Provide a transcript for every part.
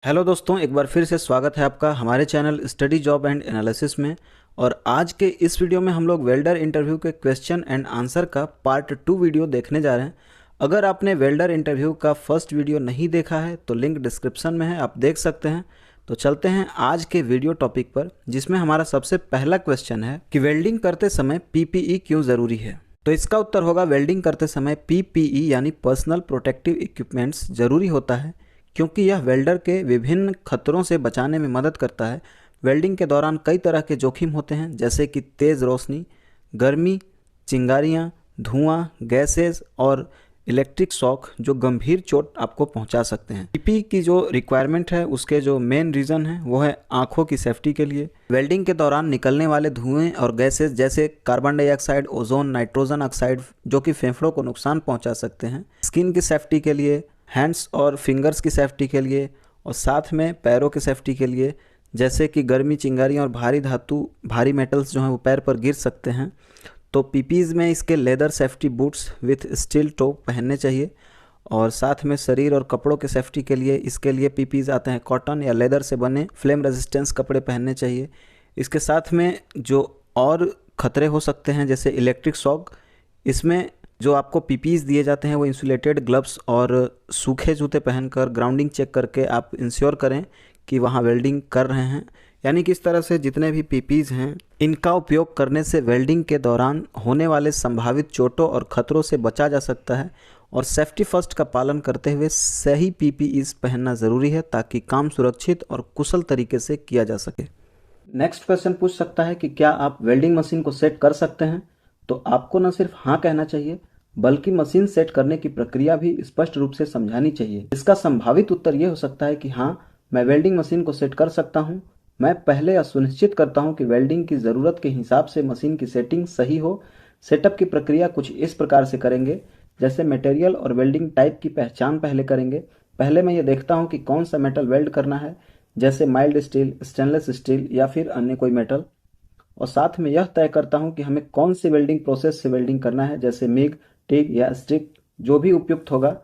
Hello दोस्तों, एक बार फिर से स्वागत है आपका हमारे channel study job and analysis में। और आज के इस वीडियो में हम लोग वेल्डर इंटरव्यू के क्वेश्चन एंड आंसर का पार्ट 2 वीडियो देखने जा रहे हैं। अगर आपने वेल्डर इंटरव्यू का फर्स्ट वीडियो नहीं देखा है तो लिंक डिस्क्रिप्शन में है, आप देख सकते हैं। तो चलते हैं आज के वीडियो टॉपिक पर, जिसमें हमारा सबसे पहला क्वेश्चन है कि वेल्डिंग करते समय पीपीई क्यों ज़रूरी है। तो इसका उत्तर होगा, वेल्डिंग करते समय पीपीई यानी पर्सनल प्रोटेक्टिव इक्विपमेंट्स ज़रूरी होता है, क्योंकि यह वेल्डर के विभिन्न खतरों से बचाने में मदद करता है। वेल्डिंग के दौरान कई तरह के जोखिम होते हैं, जैसे कि तेज़ रोशनी, गर्मी, चिंगारियाँ, धुआं, गैसेज और इलेक्ट्रिक शॉक, जो गंभीर चोट आपको पहुंचा सकते हैं। पीपी की जो रिक्वायरमेंट है, उसके जो मेन रीज़न है वो है आंखों की सेफ्टी के लिए। वेल्डिंग के दौरान निकलने वाले धुएं और गैसेज जैसे carbon dioxide, ozone, nitrogen oxide, जो कि फेफड़ों को नुकसान पहुंचा सकते हैं। स्किन की सेफ्टी के लिए, हैंड्स और फिंगर्स की सेफ्टी के लिए, और साथ में पैरों की सेफ्टी के लिए, जैसे कि गर्मी, चिंगारियाँ और भारी धातु, भारी मेटल्स जो हैं वो पैर पर गिर सकते हैं। तो पीपीज़ में इसके leather safety boots with steel toe पहनने चाहिए। और साथ में शरीर और कपड़ों के सेफ्टी के लिए इसके लिए पीपीज़ आते हैं, कॉटन या लेदर से बने फ्लेम रेजिस्टेंस कपड़े पहनने चाहिए। इसके साथ में जो और खतरे हो सकते हैं, जैसे इलेक्ट्रिक शॉक, इसमें जो आपको पीपीज़ दिए जाते हैं वो इंसुलेटेड ग्लव्स और सूखे जूते पहनकर ग्राउंडिंग चेक करके आप इंश्योर करें कि वहाँ वेल्डिंग कर रहे हैं। यानी कि इस तरह से जितने भी पीपीज़ हैं, इनका उपयोग करने से वेल्डिंग के दौरान होने वाले संभावित चोटों और खतरों से बचा जा सकता है। और सेफ्टी फर्स्ट का पालन करते हुए सही पीपीईज पहनना ज़रूरी है, ताकि काम सुरक्षित और कुशल तरीके से किया जा सके। नेक्स्ट क्वेश्चन पूछ सकता है कि क्या आप वेल्डिंग मशीन को सेट कर सकते हैं। तो आपको न सिर्फ हाँ कहना चाहिए, बल्कि मशीन सेट करने की प्रक्रिया भी स्पष्ट रूप से समझानी चाहिए। इसका संभावित उत्तर ये हो सकता है कि हाँ, मैं वेल्डिंग मशीन को सेट कर सकता हूँ। मैं पहले यह सुनिश्चित करता हूँ कि वेल्डिंग की ज़रूरत के हिसाब से मशीन की सेटिंग सही हो। सेटअप की प्रक्रिया कुछ इस प्रकार से करेंगे, जैसे मटेरियल और वेल्डिंग टाइप की पहचान पहले करेंगे। पहले मैं ये देखता हूँ कि कौन सा मेटल वेल्ड करना है, जैसे माइल्ड स्टील, स्टेनलेस स्टील या फिर अन्य कोई मेटल। और साथ में यह तय करता हूँ कि हमें कौन सी वेल्डिंग प्रोसेस से वेल्डिंग करना है, जैसे मिग, टिग या स्टिक, जो भी उपयुक्त होगा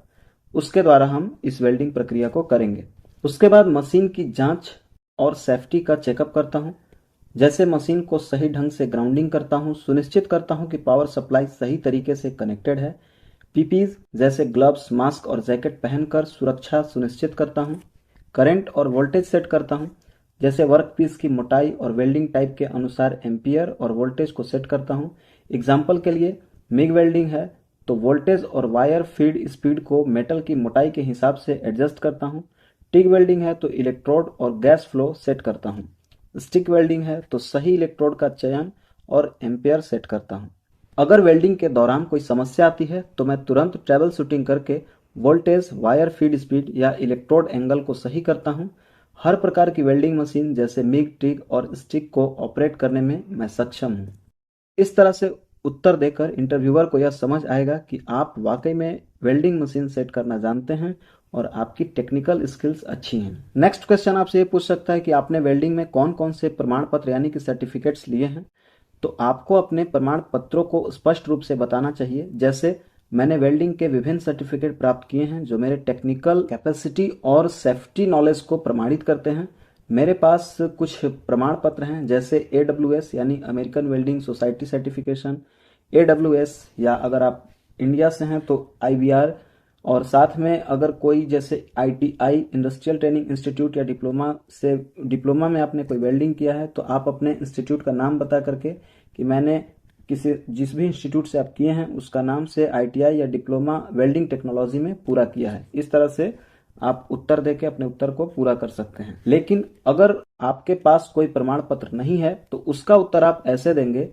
उसके द्वारा हम इस वेल्डिंग प्रक्रिया को करेंगे। उसके बाद मशीन की जांच और सेफ्टी का चेकअप करता हूँ, जैसे मशीन को सही ढंग से ग्राउंडिंग करता हूँ, सुनिश्चित करता हूँ कि पावर सप्लाई सही तरीके से कनेक्टेड है। पीपीज जैसे ग्लव्स, मास्क और जैकेट पहनकर सुरक्षा सुनिश्चित करता हूँ। करंट और वोल्टेज सेट करता हूँ, जैसे वर्कपीस की मोटाई और वेल्डिंग टाइप के अनुसार एम्पियर और वोल्टेज को सेट करता हूँ। एग्जाम्पल के लिए, मिग वेल्डिंग है तो वोल्टेज और वायर फीड स्पीड को मेटल की मोटाई के हिसाब से एडजस्ट करता हूँ। टिग वेल्डिंग है तो इलेक्ट्रोड और गैस फ्लो सेट करता हूँ। स्टिक वेल्डिंग है तो सही इलेक्ट्रोड का चयन और एम्पियर सेट करता हूँ। अगर वेल्डिंग के दौरान कोई समस्या आती है तो मैं तुरंत ट्रबल शूटिंग करके वोल्टेज, वायर फीड स्पीड या इलेक्ट्रोड एंगल को सही करता हूँ। हर प्रकार की वेल्डिंग मशीन जैसे मिग, टिग और स्टिक को ऑपरेट करने में मैं सक्षम हूँ। इस तरह से उत्तर देकर इंटरव्यूअर को यह समझ आएगा कि आप वाकई में वेल्डिंग मशीन सेट करना जानते हैं और आपकी टेक्निकल स्किल्स अच्छी हैं। नेक्स्ट क्वेश्चन आपसे ये पूछ सकता है कि आपने वेल्डिंग में कौन कौन से प्रमाण पत्र यानी कि सर्टिफिकेट्स लिए हैं। तो आपको अपने प्रमाण पत्रों को स्पष्ट रूप से बताना चाहिए, जैसे मैंने वेल्डिंग के विभिन्न सर्टिफिकेट प्राप्त किए हैं जो मेरे टेक्निकल कैपेसिटी और सेफ्टी नॉलेज को प्रमाणित करते हैं। मेरे पास कुछ प्रमाण पत्र हैं, जैसे AWS यानी American welding society certification, AWS, या अगर आप इंडिया से हैं तो IBR। और साथ में अगर कोई जैसे ITI इंडस्ट्रियल ट्रेनिंग इंस्टीट्यूट या डिप्लोमा में आपने कोई वेल्डिंग किया है तो आप अपने इंस्टीट्यूट का नाम बता करके कि मैंने जिस भी इंस्टीट्यूट से आप किए हैं उसका नाम से ITI या डिप्लोमा वेल्डिंग टेक्नोलॉजी में पूरा किया है। इस तरह से आप उत्तर देके अपने उत्तर को पूरा कर सकते हैं। लेकिन अगर आपके पास कोई प्रमाण पत्र नहीं है तो उसका उत्तर आप ऐसे देंगे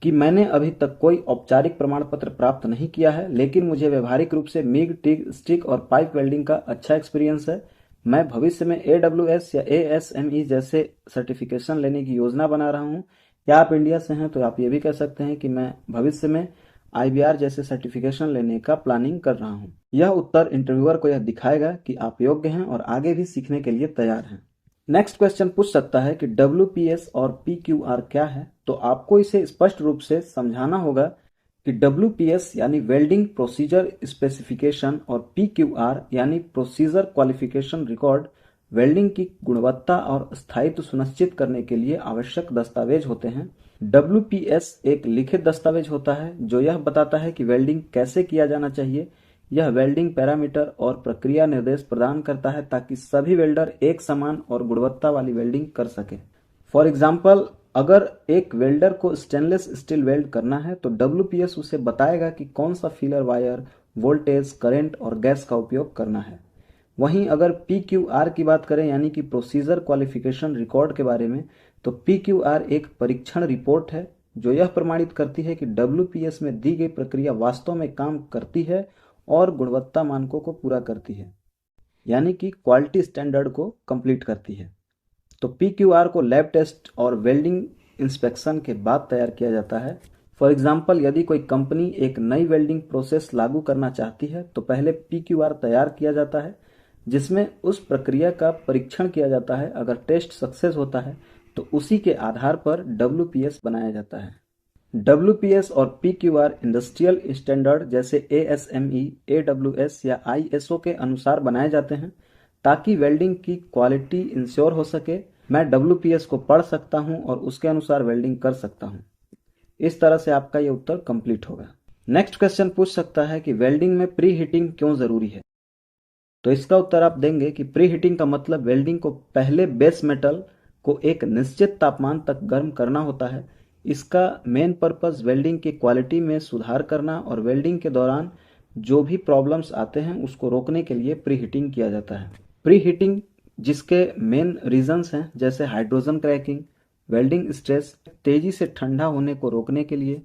कि मैंने अभी तक कोई औपचारिक प्रमाण पत्र प्राप्त नहीं किया है, लेकिन मुझे व्यवहारिक रूप से मिग, टिग, स्टिक और पाइप वेल्डिंग का अच्छा एक्सपीरियंस है। मैं भविष्य में AWS या ASME जैसे सर्टिफिकेशन लेने की योजना बना रहा हूँ। या आप इंडिया से हैं तो आप ये भी कह सकते हैं कि मैं भविष्य में IBR जैसे सर्टिफिकेशन लेने का प्लानिंग कर रहा हूँ। यह उत्तर इंटरव्यूअर को यह दिखाएगा कि आप योग्य हैं और आगे भी सीखने के लिए तैयार हैं। नेक्स्ट क्वेश्चन पूछ सकता है कि WPS और PQR क्या है। तो आपको इसे स्पष्ट रूप से समझाना होगा कि WPS यानी वेल्डिंग प्रोसीजर स्पेसिफिकेशन और PQR यानी प्रोसीजर क्वालिफिकेशन रिकॉर्ड वेल्डिंग की गुणवत्ता और स्थायित्व सुनिश्चित करने के लिए आवश्यक दस्तावेज होते हैं। WPS एक लिखित दस्तावेज होता है जो यह बताता है कि वेल्डिंग कैसे किया जाना चाहिए। यह वेल्डिंग पैरामीटर और प्रक्रिया निर्देश प्रदान करता है ताकि सभी वेल्डर एक समान और गुणवत्ता वाली वेल्डिंग कर सकें। फॉर एग्जाम्पल, अगर एक वेल्डर को स्टेनलेस स्टील वेल्ड करना है तो WPS उसे बताएगा कि कौन सा फीलर वायर, वोल्टेज, करंट और गैस का उपयोग करना है। वहीं अगर PQR की बात करें यानी कि प्रोसीजर क्वालिफिकेशन रिकॉर्ड के बारे में, तो PQR एक परीक्षण रिपोर्ट है जो यह प्रमाणित करती है कि WPS में दी गई प्रक्रिया वास्तव में काम करती है और गुणवत्ता मानकों को पूरा करती है, यानी कि क्वालिटी स्टैंडर्ड को कंप्लीट करती है। तो PQR को लैब टेस्ट और वेल्डिंग इंस्पेक्शन के बाद तैयार किया जाता है। फॉर एग्जाम्पल, यदि कोई कंपनी एक नई वेल्डिंग प्रोसेस लागू करना चाहती है तो पहले PQR तैयार किया जाता है जिसमें उस प्रक्रिया का परीक्षण किया जाता है। अगर टेस्ट सक्सेस होता है तो उसी के आधार पर WPS बनाया जाता है। WPS और PQR इंडस्ट्रियल स्टैंडर्ड जैसे ASME, AWS या ISO के अनुसार बनाए जाते हैं ताकि वेल्डिंग की क्वालिटी इंश्योर हो सके। मैं WPS को पढ़ सकता हूं और उसके अनुसार वेल्डिंग कर सकता हूं। इस तरह से आपका ये उत्तर कंप्लीट होगा। नेक्स्ट क्वेश्चन पूछ सकता है कि वेल्डिंग में प्री हीटिंग क्यों जरूरी है। तो इसका उत्तर आप देंगे कि प्री हीटिंग का मतलब वेल्डिंग को पहले बेस मेटल को एक निश्चित तापमान तक गर्म करना होता है। इसका मेन पर्पस वेल्डिंग की क्वालिटी में सुधार करना और वेल्डिंग के दौरान जो भी प्रॉब्लम्स आते हैं उसको रोकने के लिए प्री हीटिंग किया जाता है। प्री हीटिंग जिसके मेन रीजंस हैं जैसे हाइड्रोजन क्रैकिंग, वेल्डिंग स्ट्रेस, तेजी से ठंडा होने को रोकने के लिए,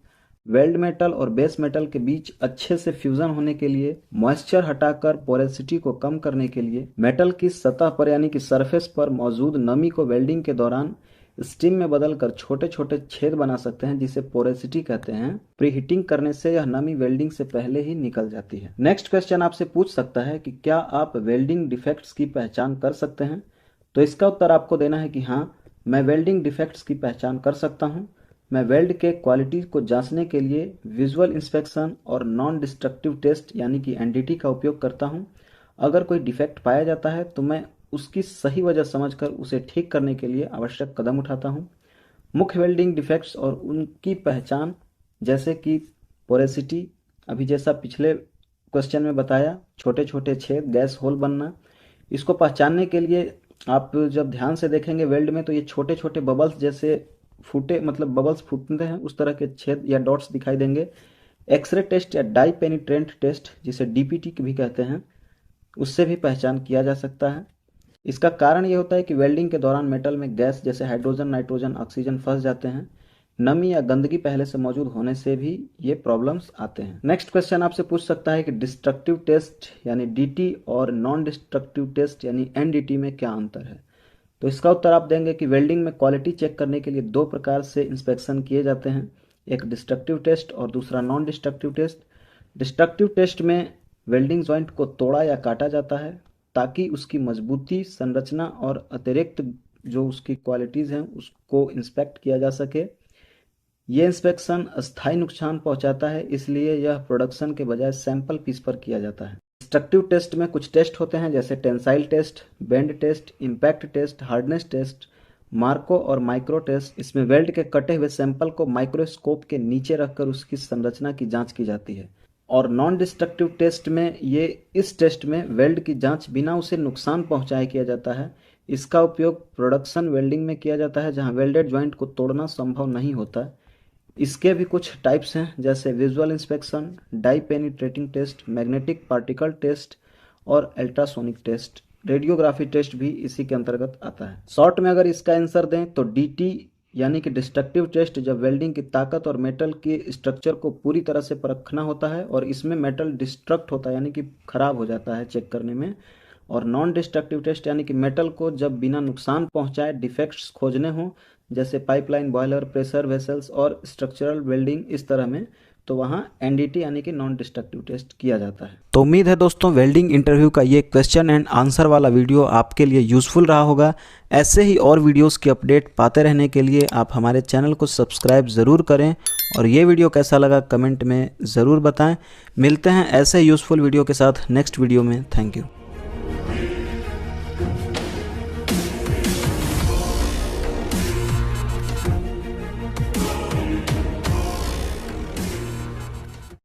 वेल्ड मेटल और बेस मेटल के बीच अच्छे से फ्यूजन होने के लिए, मॉइस्चर हटाकर पोरेसिटी को कम करने के लिए, मेटल की सतह पर यानी कि सरफेस पर मौजूद नमी को वेल्डिंग के दौरान स्टीम में बदलकर छोटे छोटे छेद बना सकते हैं जिसे पोरेसिटी कहते हैं। प्री हीटिंग करने से यह नमी वेल्डिंग से पहले ही निकल जाती है। नेक्स्ट क्वेश्चन आपसे पूछ सकता है कि क्या आप वेल्डिंग डिफेक्ट्स की पहचान कर सकते हैं। तो इसका उत्तर आपको देना है कि हाँ, मैं वेल्डिंग डिफेक्ट्स की पहचान कर सकता हूँ। मैं वेल्ड के क्वालिटी को जांचने के लिए विजुअल इंस्पेक्शन और नॉन डिस्ट्रक्टिव टेस्ट यानी कि NDT का उपयोग करता हूं। अगर कोई डिफेक्ट पाया जाता है तो मैं उसकी सही वजह समझकर उसे ठीक करने के लिए आवश्यक कदम उठाता हूं। मुख्य वेल्डिंग डिफेक्ट्स और उनकी पहचान जैसे कि पोरेसिटी, अभी जैसा पिछले क्वेश्चन में बताया, छोटे छोटे छेद, गैस होल बनना, इसको पहचानने के लिए आप जब ध्यान से देखेंगे वेल्ड में तो ये छोटे छोटे बबल्स जैसे फूटे, मतलब बबल्स फूटते हैं उस तरह के छेद या डॉट्स दिखाई देंगे। एक्सरे टेस्ट या डाई पेनिट्रेंट टेस्ट जिसे DPT भी कहते हैं, उससे भी पहचान किया जा सकता है। इसका कारण ये होता है कि वेल्डिंग के दौरान मेटल में गैस जैसे हाइड्रोजन, नाइट्रोजन, ऑक्सीजन फंस जाते हैं। नमी या गंदगी पहले से मौजूद होने से भी ये प्रॉब्लम्स आते हैं। नेक्स्ट क्वेश्चन आपसे पूछ सकता है कि डिस्ट्रक्टिव टेस्ट यानी DT और नॉन डिस्ट्रक्टिव टेस्ट यानी NDT में क्या अंतर है। तो इसका उत्तर आप देंगे कि वेल्डिंग में क्वालिटी चेक करने के लिए दो प्रकार से इंस्पेक्शन किए जाते हैं, एक डिस्ट्रक्टिव टेस्ट और दूसरा non destructive test. Destructive test में वेल्डिंग जॉइंट को तोड़ा या काटा जाता है ताकि उसकी मजबूती, संरचना और अतिरिक्त जो उसकी क्वालिटीज़ हैं उसको इंस्पेक्ट किया जा सके। ये इंस्पेक्शन अस्थायी नुकसान पहुंचाता है, इसलिए यह प्रोडक्शन के बजाय सैंपल पीस पर किया जाता है। डिस्ट्रक्टिव टेस्ट में कुछ टेस्ट होते हैं जैसे tensile test, bend test, impact test, hardness test, मार्को और माइक्रो टेस्ट। इसमें वेल्ड के कटे हुए सैंपल को माइक्रोस्कोप के नीचे रखकर उसकी संरचना की जांच की जाती है। और नॉन डिस्ट्रक्टिव टेस्ट में इस टेस्ट में वेल्ड की जांच बिना उसे नुकसान पहुंचाए किया जाता है। इसका उपयोग प्रोडक्शन वेल्डिंग में किया जाता है जहां वेल्डेड जॉइंट को तोड़ना संभव नहीं होता। इसके भी कुछ टाइप्स हैं जैसे visual inspection, dye penetrating test, magnetic particle test और अल्ट्रासोनिक टेस्ट। रेडियोग्राफी टेस्ट भी इसी के अंतर्गत आता है। शॉर्ट में अगर इसका आंसर दें तो DT यानी कि डिस्ट्रक्टिव टेस्ट जब वेल्डिंग की ताकत और मेटल की स्ट्रक्चर को पूरी तरह से परखना होता है और इसमें मेटल डिस्ट्रक्ट होता है यानी कि खराब हो जाता है चेक करने में। और नॉन डिस्ट्रक्टिव टेस्ट यानी कि मेटल को जब बिना नुकसान पहुंचाए डिफेक्ट्स खोजने हों जैसे पाइपलाइन, बॉयलर, प्रेशर वेसल्स और स्ट्रक्चरल वेल्डिंग इस तरह में, तो वहाँ NDT यानी कि नॉन डिस्ट्रक्टिव टेस्ट किया जाता है। तो उम्मीद है दोस्तों वेल्डिंग इंटरव्यू का ये क्वेश्चन एंड आंसर वाला वीडियो आपके लिए यूज़फुल रहा होगा। ऐसे ही और वीडियोस की अपडेट पाते रहने के लिए आप हमारे चैनल को सब्सक्राइब ज़रूर करें और ये वीडियो कैसा लगा कमेंट में ज़रूर बताएं। मिलते हैं ऐसे यूज़फुल वीडियो के साथ नेक्स्ट वीडियो में। Thank you.